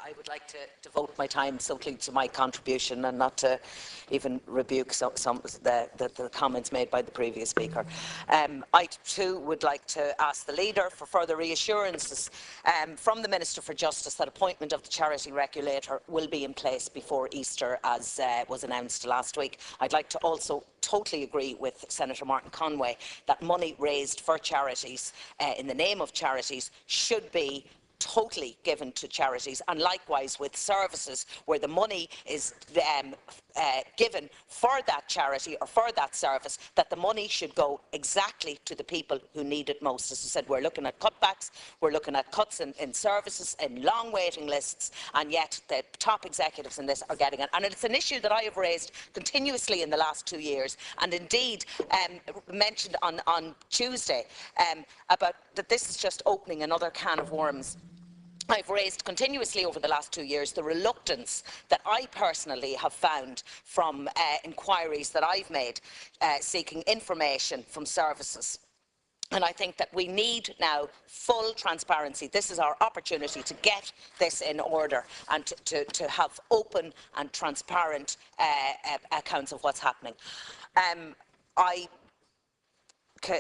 I would like to devote my time solely to my contribution and not to even rebuke some of the comments made by the previous speaker. I too would like to ask the leader for further reassurances from the Minister for Justice that appointment of the charity regulator will be in place before Easter, as was announced last week. I'd like to also totally agree with Senator Martin Conway that money raised for charities, in the name of charities, should be totally given to charities, and likewise with services where the money is given for that charity or for that service, that the money should go exactly to the people who need it most. As I said, we're looking at cutbacks, we're looking at cuts in services, in long waiting lists, and yet the top executives in this are getting it. And it's an issue that I have raised continuously in the last 2 years, and indeed mentioned on Tuesday about that this is just opening another can of worms. I've raised continuously over the last 2 years the reluctance that I personally have found from inquiries that I've made seeking information from services. And I think that we need now full transparency. This is our opportunity to get this in order and to have open and transparent accounts of what's happening.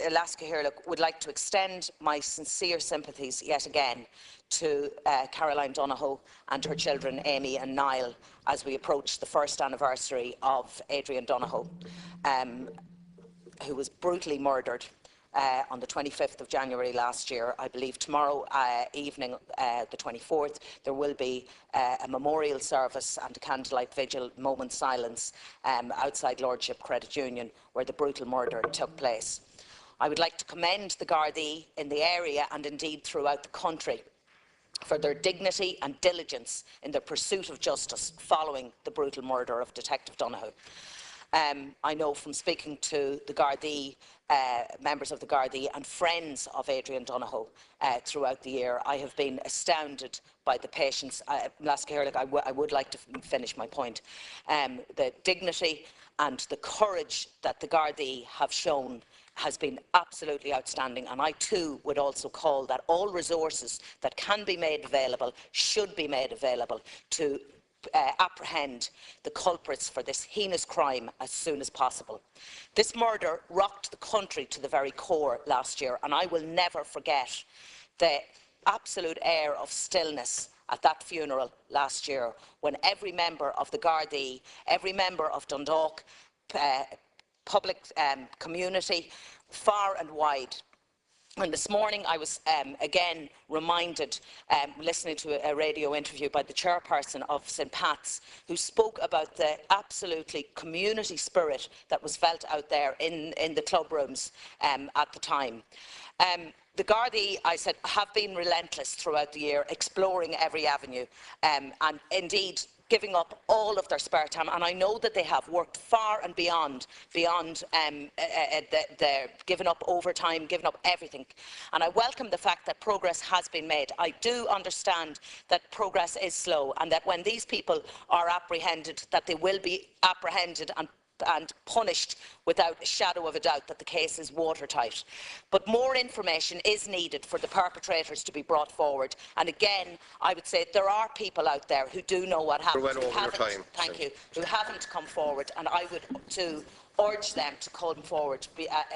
Alaska Hirlock would like to extend my sincere sympathies yet again to Caroline Donohoe and her children Amy and Niall as we approach the first anniversary of Adrian Donohoe, who was brutally murdered on the 25th of January last year. I believe tomorrow evening, the 24th, there will be a memorial service and a candlelight vigil, moment's silence, outside Lordship Credit Union, where the brutal murder took place. I would like to commend the Gardaí in the area and indeed throughout the country for their dignity and diligence in their pursuit of justice following the brutal murder of Detective Donohoe. I know from speaking to the Gardaí, members of the Gardaí and friends of Adrian Donohoe throughout the year, I have been astounded by the patience. Alaska Hirlock, I would like to finish my point. The dignity and the courage that the Gardaí have shown has been absolutely outstanding, and I too would also call that all resources that can be made available should be made available to apprehend the culprits for this heinous crime as soon as possible. This murder rocked the country to the very core last year, and I will never forget the absolute air of stillness at that funeral last year, when every member of the Gardaí, every member of Dundalk public community, far and wide. And this morning I was again reminded, listening to a radio interview by the chairperson of St Pat's, who spoke about the absolutely community spirit that was felt out there in the club rooms at the time. The Gardaí, I said, have been relentless throughout the year, exploring every avenue, and indeed giving up all of their spare time, and I know that they have worked far and beyond giving up overtime, giving up everything. And I welcome the fact that progress has been made. I do understand that progress is slow, and that when these people are apprehended, that they will be apprehended and punished without a shadow of a doubt, that the case is watertight. But more information is needed for the perpetrators to be brought forward. And again, I would say there are people out there who do know what happened, who haven't come forward, and I would too urge them to come forward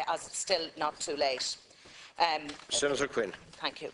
as it's still not too late. Senator Quinn. Thank you.